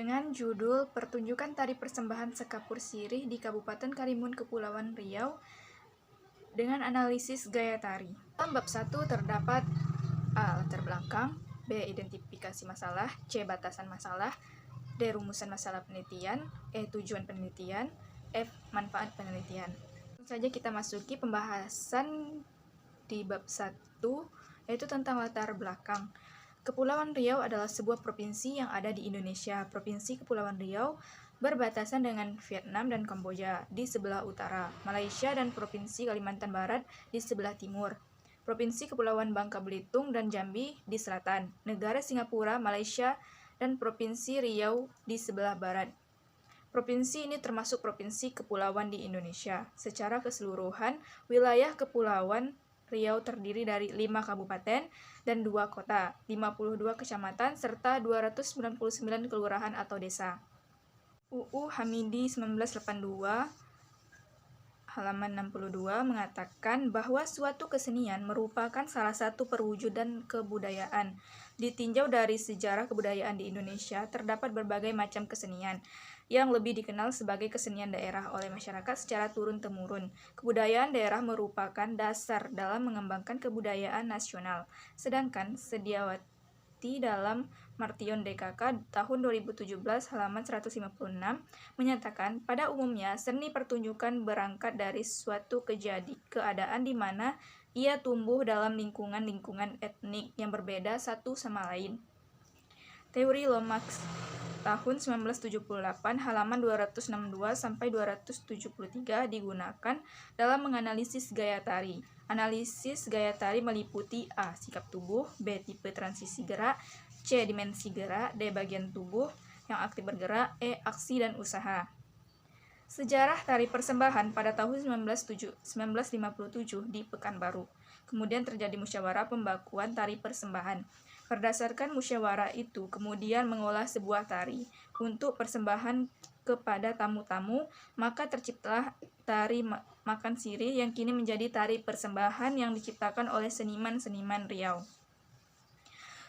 dengan judul Pertunjukan Tari Persembahan Sekapur Sirih di Kabupaten Karimun Kepulauan Riau dengan analisis gaya tari. Dalam bab 1 terdapat A. Latar belakang, B. Identifikasi masalah, C. Batasan masalah, D. Rumusan masalah penelitian, E. Tujuan penelitian, F. Manfaat penelitian. Langsung saja kita masuki pembahasan di bab 1, yaitu tentang latar belakang. Kepulauan Riau adalah sebuah provinsi yang ada di Indonesia. Provinsi Kepulauan Riau berbatasan dengan Vietnam dan Kamboja di sebelah utara, Malaysia dan Provinsi Kalimantan Barat di sebelah timur, Provinsi Kepulauan Bangka Belitung dan Jambi di selatan, negara Singapura, Malaysia, dan Provinsi Riau di sebelah barat. Provinsi ini termasuk provinsi kepulauan di Indonesia. Secara keseluruhan, wilayah Kepulauan Riau terdiri dari 5 kabupaten dan 2 kota, 52 kecamatan, serta 299 kelurahan atau desa. UU Hamidi 1982 halaman 62 mengatakan bahwa suatu kesenian merupakan salah satu perwujudan kebudayaan. Ditinjau dari sejarah kebudayaan di Indonesia, terdapat berbagai macam kesenian yang lebih dikenal sebagai kesenian daerah oleh masyarakat secara turun-temurun. Kebudayaan daerah merupakan dasar dalam mengembangkan kebudayaan nasional. Sedangkan Sediawati dalam Martion DKK tahun 2017 halaman 156 menyatakan pada umumnya seni pertunjukan berangkat dari suatu keadaan di mana ia tumbuh dalam lingkungan etnik yang berbeda satu sama lain. Teori Lomax tahun 1978 halaman 262 sampai 273 digunakan dalam menganalisis gaya tari. Analisis gaya tari meliputi A. Sikap tubuh, B. Tipe transisi gerak, C. Dimensi gerak, D. Bagian tubuh yang aktif bergerak, E. Aksi dan usaha. Sejarah tari persembahan pada tahun 1957 di Pekanbaru. Kemudian terjadi musyawarah pembakuan tari persembahan. Berdasarkan musyawarah itu, kemudian mengolah sebuah tari untuk persembahan kepada tamu-tamu, maka terciptalah tari makan sirih yang kini menjadi tari persembahan yang diciptakan oleh seniman-seniman Riau.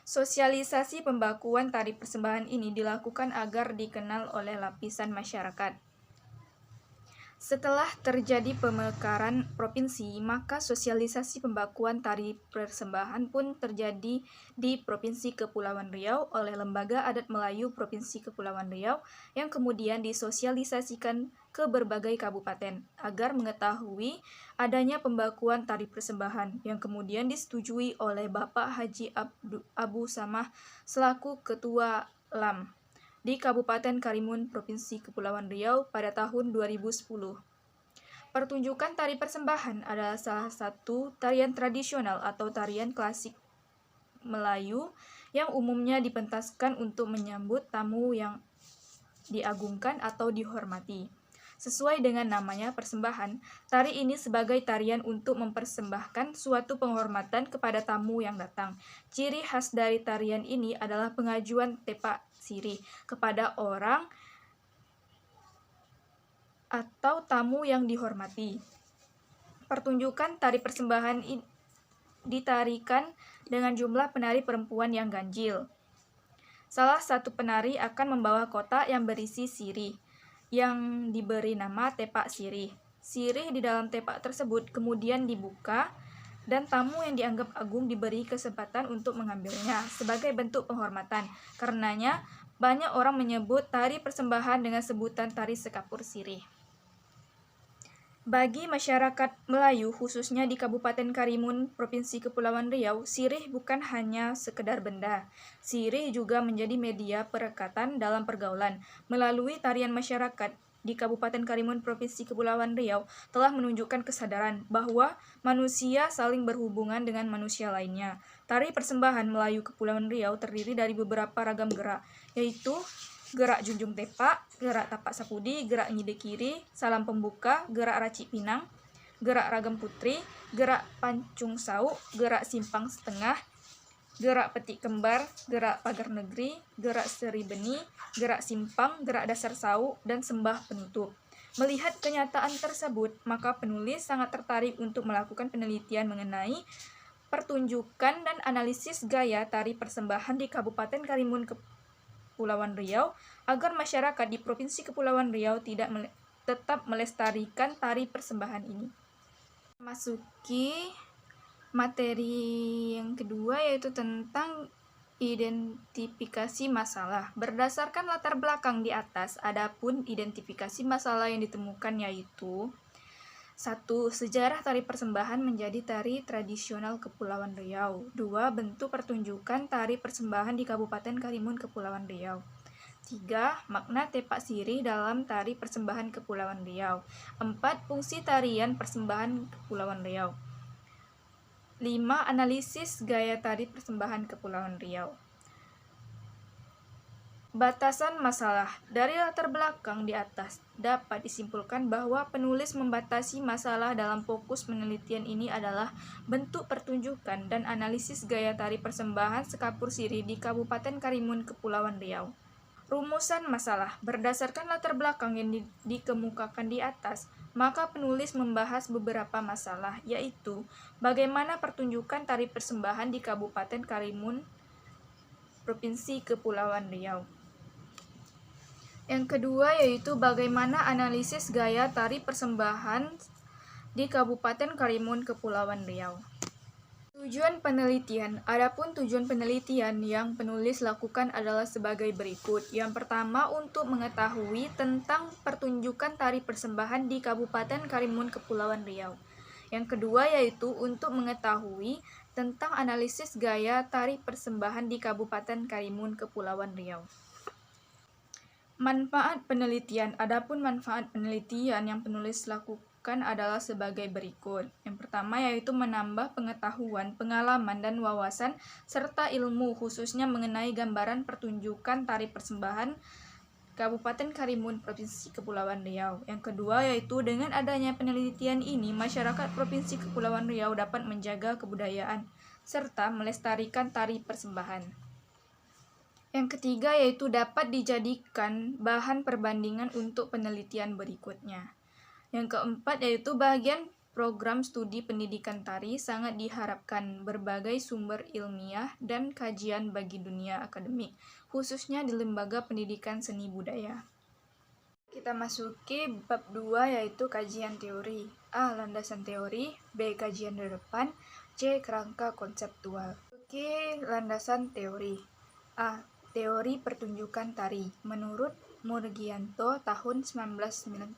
Sosialisasi pembakuan tari persembahan ini dilakukan agar dikenal oleh lapisan masyarakat. Setelah terjadi pemekaran provinsi, maka sosialisasi pembakuan tari persembahan pun terjadi di Provinsi Kepulauan Riau oleh Lembaga Adat Melayu Provinsi Kepulauan Riau yang kemudian disosialisasikan ke berbagai kabupaten agar mengetahui adanya pembakuan tari persembahan yang kemudian disetujui oleh Bapak Haji Abu Samah selaku Ketua LAM di Kabupaten Karimun, Provinsi Kepulauan Riau pada tahun 2010. Pertunjukan tari persembahan adalah salah satu tarian tradisional atau tarian klasik Melayu yang umumnya dipentaskan untuk menyambut tamu yang diagungkan atau dihormati. Sesuai dengan namanya persembahan, tari ini sebagai tarian untuk mempersembahkan suatu penghormatan kepada tamu yang datang. Ciri khas dari tarian ini adalah pengajuan tepak sirih kepada orang atau tamu yang dihormati. Pertunjukan tari persembahan ditarikan dengan jumlah penari perempuan yang ganjil. Salah satu penari akan membawa kotak yang berisi sirih yang diberi nama tepak sirih. Sirih di dalam tepak tersebut kemudian dibuka dan tamu yang dianggap agung diberi kesempatan untuk mengambilnya sebagai bentuk penghormatan. Karenanya banyak orang menyebut tari persembahan dengan sebutan tari sekapur sirih. Bagi masyarakat Melayu, khususnya di Kabupaten Karimun, Provinsi Kepulauan Riau, sirih bukan hanya sekedar benda. Sirih juga menjadi media perekatan dalam pergaulan. Melalui tarian masyarakat di Kabupaten Karimun, Provinsi Kepulauan Riau telah menunjukkan kesadaran bahwa manusia saling berhubungan dengan manusia lainnya. Tari persembahan Melayu Kepulauan Riau terdiri dari beberapa ragam gerak, yaitu gerak junjung tepak, gerak tapak sapudi, gerak nyide kiri, salam pembuka, gerak racik pinang, gerak ragam putri, gerak pancung sauk, gerak simpang setengah, gerak petik kembar, gerak pagar negeri, gerak seri benih, gerak simpang, gerak dasar sauk, dan sembah penutup. Melihat kenyataan tersebut, maka penulis sangat tertarik untuk melakukan penelitian mengenai pertunjukan dan analisis gaya tari persembahan di Kabupaten Karimun Kepulauan Riau agar masyarakat di Provinsi Kepulauan Riau tetap melestarikan tari persembahan ini. Masuki materi yang kedua, yaitu tentang identifikasi masalah. Berdasarkan latar belakang di atas, adapun identifikasi masalah yang ditemukan yaitu 1. Sejarah tari persembahan menjadi tari tradisional Kepulauan Riau. 2. Bentuk pertunjukan tari persembahan di Kabupaten Karimun Kepulauan Riau. 3. Makna tepak sirih dalam tari persembahan Kepulauan Riau. 4. Fungsi tarian persembahan Kepulauan Riau. 5. Analisis gaya tari persembahan Kepulauan Riau. Batasan masalah. Dari latar belakang di atas, dapat disimpulkan bahwa penulis membatasi masalah dalam fokus penelitian ini adalah bentuk pertunjukan dan analisis gaya tari persembahan sekapur sirih di Kabupaten Karimun Kepulauan Riau. Rumusan masalah. Berdasarkan latar belakang yang dikemukakan di atas, maka penulis membahas beberapa masalah, yaitu bagaimana pertunjukan tari persembahan di Kabupaten Karimun, Provinsi Kepulauan Riau. Yang kedua yaitu bagaimana analisis gaya tari persembahan di Kabupaten Karimun Kepulauan Riau. Tujuan penelitian. Adapun tujuan penelitian yang penulis lakukan adalah sebagai berikut. Yang pertama, untuk mengetahui tentang pertunjukan tari persembahan di Kabupaten Karimun Kepulauan Riau. Yang kedua yaitu untuk mengetahui tentang analisis gaya tari persembahan di Kabupaten Karimun Kepulauan Riau. Manfaat penelitian. Adapun manfaat penelitian yang penulis lakukan adalah sebagai berikut. Yang pertama yaitu menambah pengetahuan, pengalaman, dan wawasan serta ilmu khususnya mengenai gambaran pertunjukan tari persembahan Kabupaten Karimun, Provinsi Kepulauan Riau. Yang kedua yaitu dengan adanya penelitian ini, masyarakat Provinsi Kepulauan Riau dapat menjaga kebudayaan serta melestarikan tari persembahan. Yang ketiga yaitu dapat dijadikan bahan perbandingan untuk penelitian berikutnya. Yang keempat yaitu bagian program studi pendidikan tari sangat diharapkan berbagai sumber ilmiah dan kajian bagi dunia akademik, khususnya di lembaga pendidikan seni budaya. Kita masuki bab 2 yaitu kajian teori. A. Landasan teori. B. Kajian depan. C. Kerangka konseptual. Oke, landasan teori. A. Teori pertunjukan tari. Menurut Murgianto tahun 1995,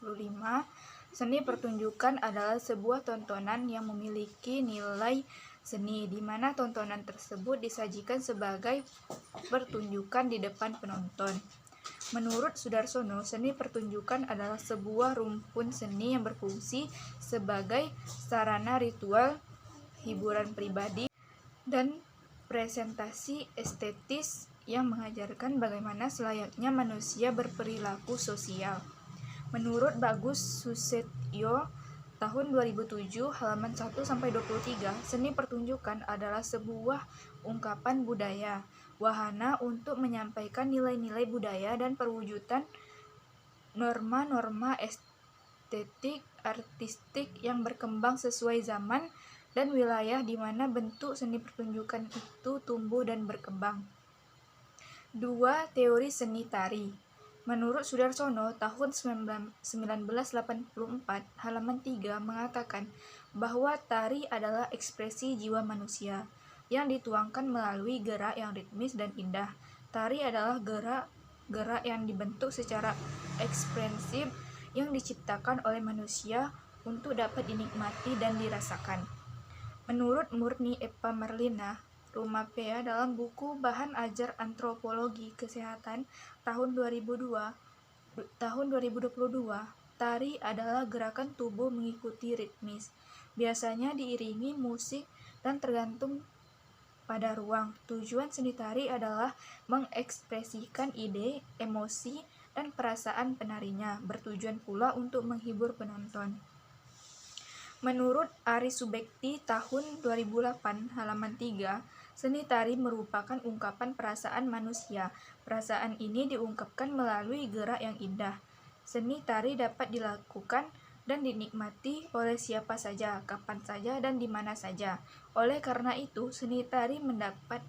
seni pertunjukan adalah sebuah tontonan yang memiliki nilai seni, di mana tontonan tersebut disajikan sebagai pertunjukan di depan penonton. Menurut Sudarsono, seni pertunjukan adalah sebuah rumpun seni yang berfungsi sebagai sarana ritual, hiburan pribadi, dan presentasi estetis yang mengajarkan bagaimana selayaknya manusia berperilaku sosial. Menurut Bagus Susetyo tahun 2007 halaman 1-23, seni pertunjukan adalah sebuah ungkapan budaya, wahana untuk menyampaikan nilai-nilai budaya dan perwujudan norma-norma estetik artistik yang berkembang sesuai zaman dan wilayah di mana bentuk seni pertunjukan itu tumbuh dan berkembang. 2. Teori seni tari. Menurut Sudarsono tahun 1984 halaman 3 mengatakan bahwa tari adalah ekspresi jiwa manusia yang dituangkan melalui gerak yang ritmis dan indah. Tari adalah gerak yang dibentuk secara ekspresif yang diciptakan oleh manusia untuk dapat dinikmati dan dirasakan. Menurut Murni Eva Marlina Rumapea dalam buku Bahan Ajar Antropologi Kesehatan tahun 2022, tari adalah gerakan tubuh mengikuti ritmis, biasanya diiringi musik dan tergantung pada ruang. Tujuan seni tari adalah mengekspresikan ide, emosi, dan perasaan penarinya, bertujuan pula untuk menghibur penonton. Menurut Ari Subekti tahun 2008 halaman 3, seni tari merupakan ungkapan perasaan manusia. Perasaan ini diungkapkan melalui gerak yang indah. Seni tari dapat dilakukan dan dinikmati oleh siapa saja, kapan saja, dan di mana saja. Oleh karena itu, seni tari mendapat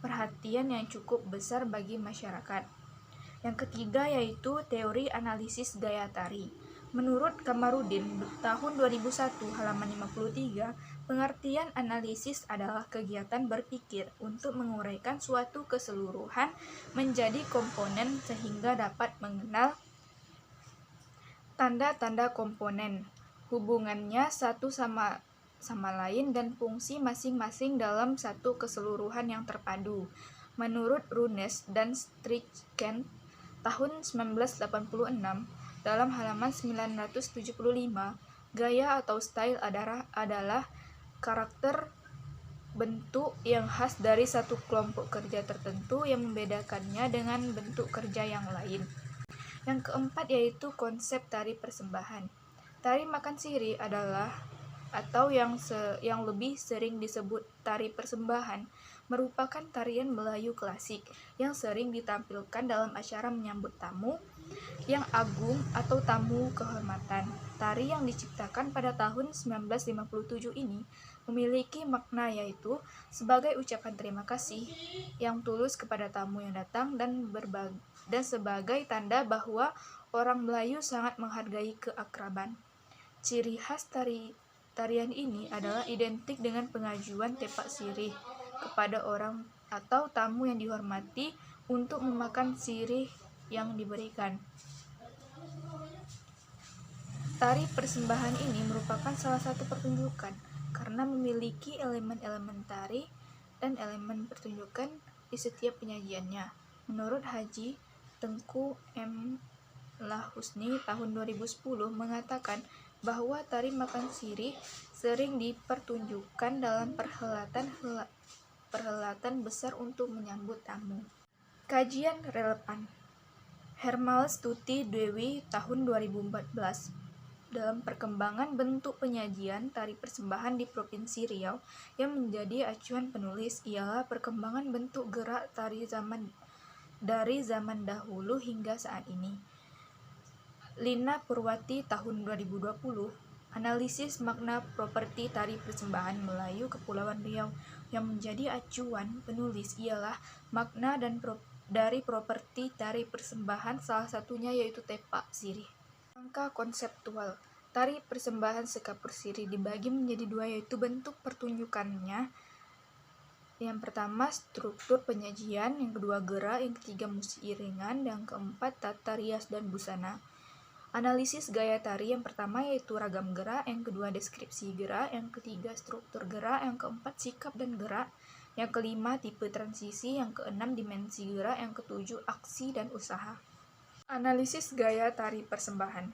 perhatian yang cukup besar bagi masyarakat. Yang ketiga yaitu teori analisis gaya tari. Menurut Kamarudin tahun 2001 halaman 53, pengertian analisis adalah kegiatan berpikir untuk menguraikan suatu keseluruhan menjadi komponen sehingga dapat mengenal tanda-tanda komponen, hubungannya satu sama lain dan fungsi masing-masing dalam satu keseluruhan yang terpadu. Menurut Runes dan Strickland tahun 1986 dalam halaman 975, gaya atau style adalah karakter bentuk yang khas dari satu kelompok kerja tertentu yang membedakannya dengan bentuk kerja yang lain. Yang keempat yaitu konsep tari persembahan. Tari makan siri adalah atau yang lebih sering disebut tari persembahan merupakan tarian Melayu klasik yang sering ditampilkan dalam acara menyambut tamu yang agung atau tamu kehormatan. Tari yang diciptakan pada tahun 1957 ini memiliki makna yaitu sebagai ucapan terima kasih yang tulus kepada tamu yang datang dan sebagai tanda bahwa orang Melayu sangat menghargai keakraban. Ciri khas tarian ini adalah identik dengan pengajuan tepak sirih kepada orang atau tamu yang dihormati untuk memakan sirih yang diberikan. Tari persembahan ini merupakan salah satu pertunjukan karena memiliki elemen-elemen tari dan elemen pertunjukan di setiap penyajiannya. Menurut Haji Tengku M. Lahusni tahun 2010 mengatakan bahwa tari makan sirih sering dipertunjukkan dalam perhelatan besar untuk menyambut tamu. Kajian relevan. Hermales Tuti Dewi tahun 2014 dalam perkembangan bentuk penyajian tari persembahan di Provinsi Riau yang menjadi acuan penulis ialah perkembangan bentuk gerak tari dari zaman dahulu hingga saat ini. Lina Purwati tahun 2020 analisis makna properti tari persembahan Melayu Kepulauan Riau yang menjadi acuan penulis ialah makna dari properti tari persembahan, salah satunya yaitu tepak sirih. Angka konseptual. Tari persembahan sekapur sirih dibagi menjadi dua yaitu bentuk pertunjukannya. Yang pertama struktur penyajian, yang kedua gerak, yang ketiga musik iringan, yang keempat tata rias dan busana. Analisis gaya tari yang pertama yaitu ragam gerak, yang kedua deskripsi gerak, yang ketiga struktur gerak, yang keempat sikap dan gerak, yang kelima tipe transisi, yang keenam dimensi gerak, yang ketujuh aksi dan usaha. Analisis gaya tari persembahan.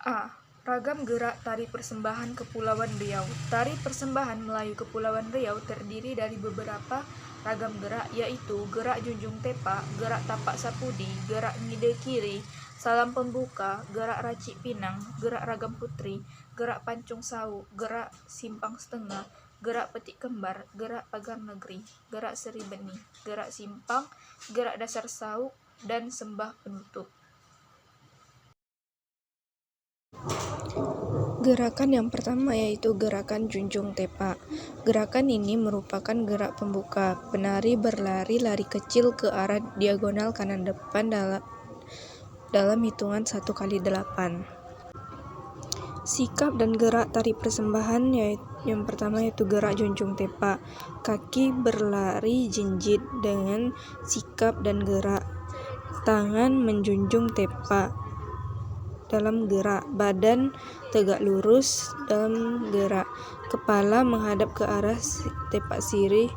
A. Ragam gerak tari persembahan Kepulauan Riau. Tari persembahan Melayu Kepulauan Riau terdiri dari beberapa ragam gerak yaitu gerak junjung tepak, gerak tapak sapudi, gerak ngide kiri, salam pembuka, gerak racik pinang, gerak ragam putri, gerak pancung sawu, gerak simpang setengah, gerak petik kembar, gerak pagar negeri, gerak seri benih, gerak simpang, gerak dasar sawu, dan sembah penutup. Gerakan yang pertama yaitu gerakan junjung tepak. Gerakan ini merupakan gerak pembuka. Penari berlari lari kecil ke arah diagonal kanan depan dalam hitungan 1x8. Sikap dan gerak tari persembahan yang pertama yaitu gerak junjung tepak. Kaki berlari jinjit dengan sikap dan gerak. Tangan menjunjung tepak dalam gerak, badan tegak lurus dalam gerak, kepala menghadap ke arah tepak sirih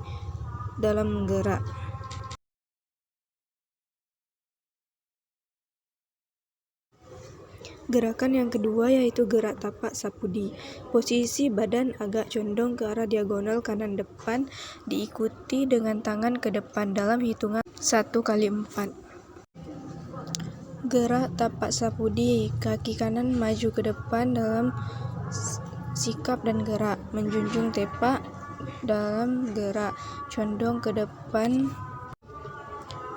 dalam gerak. Gerakan yang kedua yaitu gerak tapak sapudi. Posisi badan agak condong ke arah diagonal kanan depan, diikuti dengan tangan ke depan dalam hitungan 1x4. Gerak tapak sapudi, kaki kanan maju ke depan dalam sikap dan gerak, menjunjung tepak dalam gerak, condong ke depan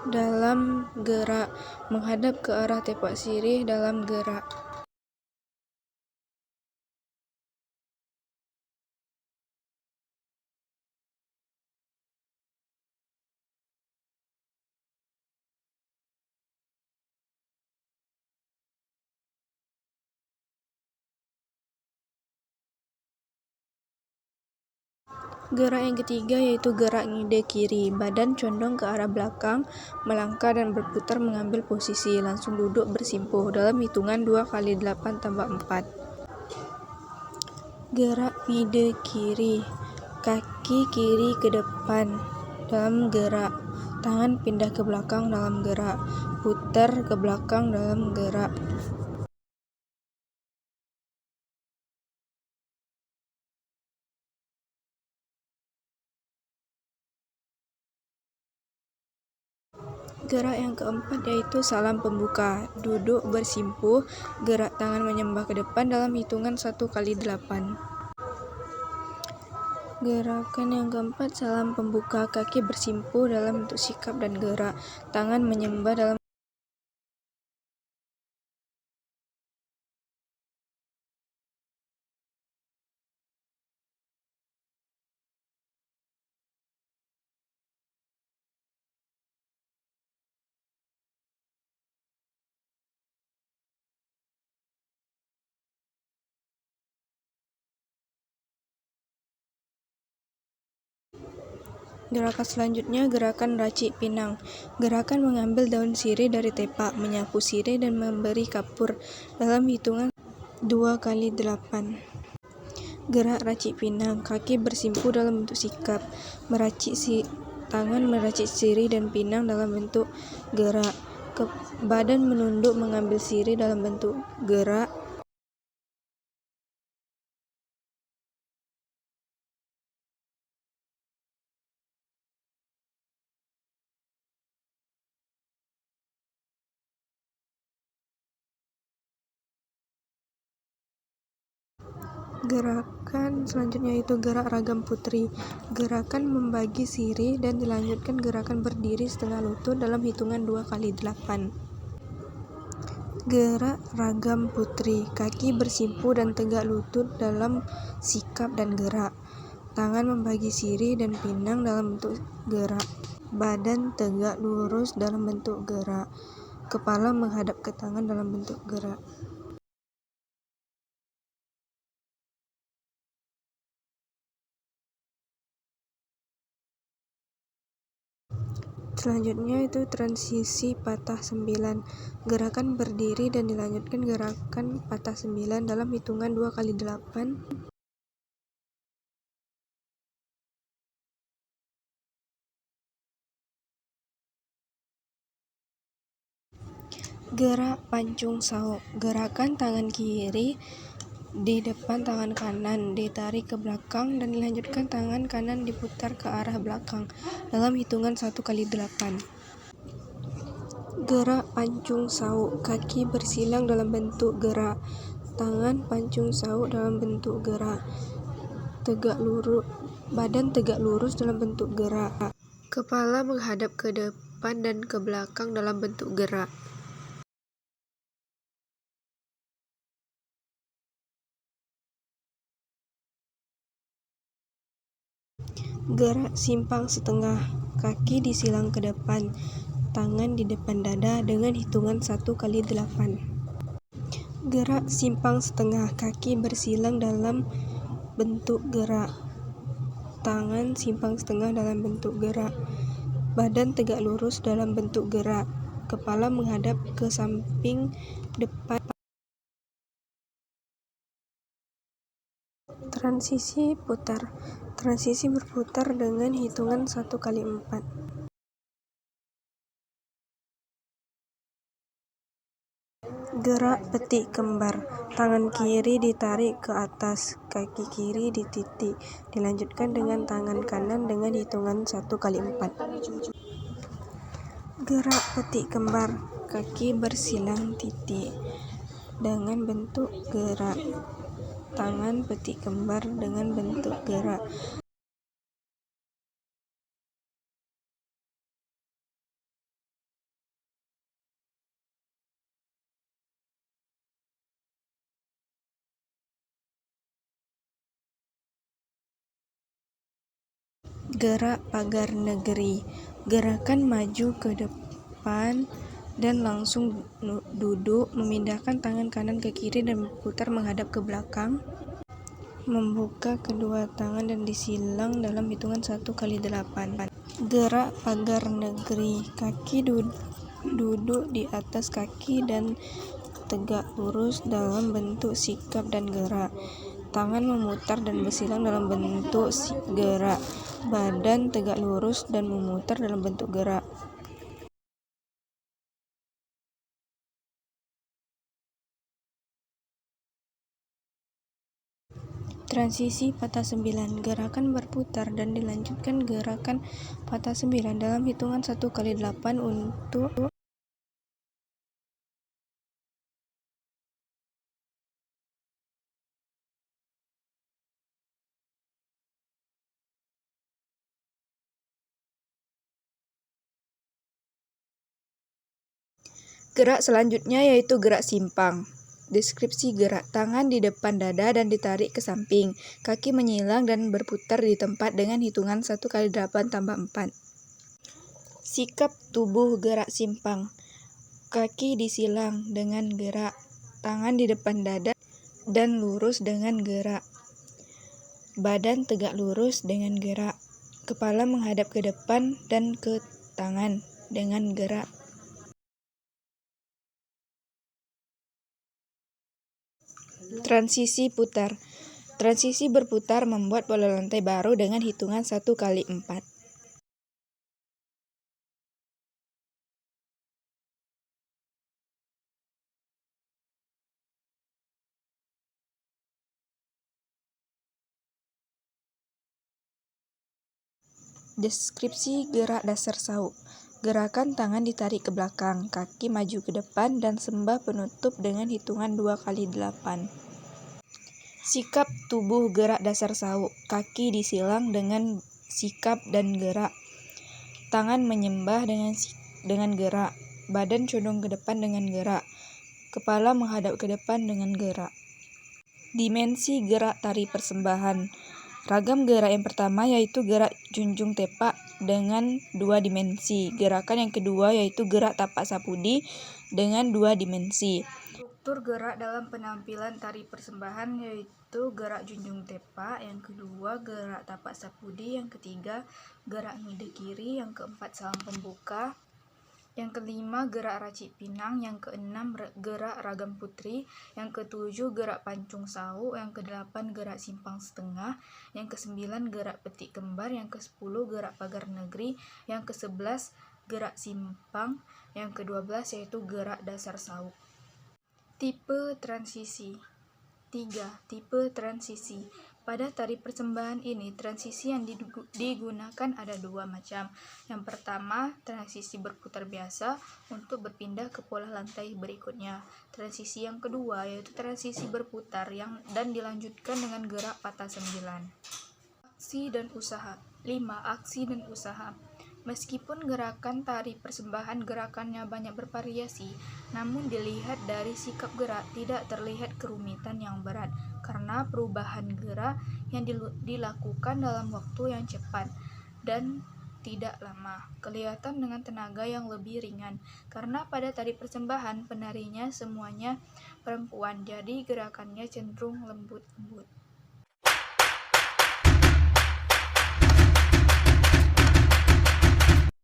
dalam gerak, menghadap ke arah tepak sirih dalam gerak. Gerak yang ketiga yaitu gerak ngide kiri. Badan condong ke arah belakang, melangkah dan berputar mengambil posisi, langsung duduk bersimpuh dalam hitungan 2 kali 8 tambah 4. Gerak ngide kiri. Kaki kiri ke depan dalam gerak. Tangan pindah ke belakang dalam gerak. Putar ke belakang dalam gerak. Gerak yang keempat yaitu salam pembuka. Duduk bersimpuh, gerak tangan menyembah ke depan dalam hitungan 1 kali 8. Gerakan yang keempat, salam pembuka. Kaki bersimpuh dalam bentuk sikap dan gerak. Tangan menyembah dalam Gerakan selanjutnya, gerakan racik pinang. Gerakan mengambil daun sirih dari tepak, menyapu sirih dan memberi kapur dalam hitungan 2 kali 8. Gerak racik pinang. Kaki bersimpuh dalam bentuk sikap. Tangan meracik sirih dan pinang dalam bentuk gerak. Badan menunduk mengambil sirih dalam bentuk gerak. Gerakan selanjutnya itu gerak ragam putri. Gerakan membagi sirih dan dilanjutkan gerakan berdiri setengah lutut dalam hitungan 2 kali 8. Gerak ragam putri. Kaki bersimpuh dan tegak lutut dalam sikap dan gerak. Tangan membagi sirih dan pinang dalam bentuk gerak. Badan tegak lurus dalam bentuk gerak. Kepala menghadap ke tangan dalam bentuk gerak. Selanjutnya itu transisi patah 9. Gerakan berdiri dan dilanjutkan gerakan patah 9 dalam hitungan 2 kali 8. Gerak pancung sauk. Gerakan tangan kiri di depan tangan kanan, ditarik ke belakang dan dilanjutkan tangan kanan diputar ke arah belakang dalam hitungan 1 kali 8. Gerak pancung sauk. Kaki bersilang dalam bentuk gerak. Tangan pancung sauk dalam bentuk gerak. Badan tegak lurus dalam bentuk gerak. Kepala menghadap ke depan dan ke belakang dalam bentuk gerak. Gerak simpang setengah. Kaki disilang ke depan, tangan di depan dada dengan hitungan 1 kali 8. Gerak simpang setengah. Kaki bersilang dalam bentuk gerak. Tangan simpang setengah dalam bentuk gerak. Badan tegak lurus dalam bentuk gerak. Kepala menghadap ke samping depan. Transisi putar. Transisi berputar dengan hitungan 1 kali 4. Gerak petik kembar. Tangan kiri ditarik ke atas, kaki kiri dititik. Dilanjutkan dengan tangan kanan dengan hitungan 1 kali 4. Gerak petik kembar. Kaki bersilang titik dengan bentuk gerak. Tangan petik kembar dengan bentuk gerak. Gerak pagar negeri. Gerakan maju ke depan dan langsung duduk, memindahkan tangan kanan ke kiri dan berputar menghadap ke belakang. membuka kedua tangan dan disilang dalam hitungan 1 kali 8. Gerak pagar negeri. Kaki duduk di atas kaki dan tegak lurus dalam bentuk sikap dan gerak. Tangan memutar dan bersilang dalam bentuk gerak. Badan tegak lurus dan memutar dalam bentuk gerak. Transisi patah 9. Gerakan berputar dan dilanjutkan gerakan patah 9 dalam hitungan 1 kali 8 untuk gerak selanjutnya yaitu gerak simpang. Deskripsi gerak: tangan di depan dada dan ditarik ke samping. Kaki menyilang dan berputar di tempat dengan hitungan 1 kali 8 tambah 4. Sikap tubuh gerak simpang. Kaki disilang dengan gerak. Tangan di depan dada dan lurus dengan gerak. Badan tegak lurus dengan gerak. Kepala menghadap ke depan dan ke tangan dengan gerak. Transisi putar. Transisi berputar membuat bola lantai baru dengan hitungan 1 kali 4. Deskripsi gerak dasar sauk. Gerakan tangan ditarik ke belakang, kaki maju ke depan, dan sembah penutup dengan hitungan 2 kali 8. Sikap tubuh gerak dasar sauk. Kaki disilang dengan sikap dan gerak. Tangan menyembah dengan gerak. Badan condong ke depan dengan gerak. Kepala menghadap ke depan dengan gerak. Dimensi gerak tari persembahan. Ragam gerak yang pertama yaitu gerak junjung tepak dengan 2 dimensi. Gerakan yang kedua yaitu gerak tapak sapudi dengan 2 dimensi. Struktur gerak dalam penampilan tari persembahan yaitu gerak junjung tepak, yang kedua gerak tapak sapudi, yang ketiga gerak ngide kiri, yang keempat salam pembuka, yang kelima gerak racik pinang, yang keenam gerak ragam putri, yang ketujuh gerak pancung sauk, yang kedelapan gerak simpang setengah, yang kesembilan gerak petik kembar, yang kesepuluh gerak pagar negeri, yang ke-11 gerak simpang, yang ke-12 yaitu gerak dasar sauk. Tipe transisi. 3. Tipe transisi. Pada tari persembahan ini, transisi yang digunakan ada 2 macam. Yang pertama, transisi berputar biasa untuk berpindah ke pola lantai berikutnya. Transisi yang kedua yaitu transisi berputar dan dilanjutkan dengan gerak patah 9. Aksi dan usaha. 5. Aksi dan usaha. Meskipun gerakan tari persembahan gerakannya banyak bervariasi, namun dilihat dari sikap gerak tidak terlihat kerumitan yang berat karena perubahan gerak yang dilakukan dalam waktu yang cepat dan tidak lama. Kelihatan dengan tenaga yang lebih ringan karena pada tari persembahan penarinya semuanya perempuan, jadi gerakannya cenderung lembut-lembut.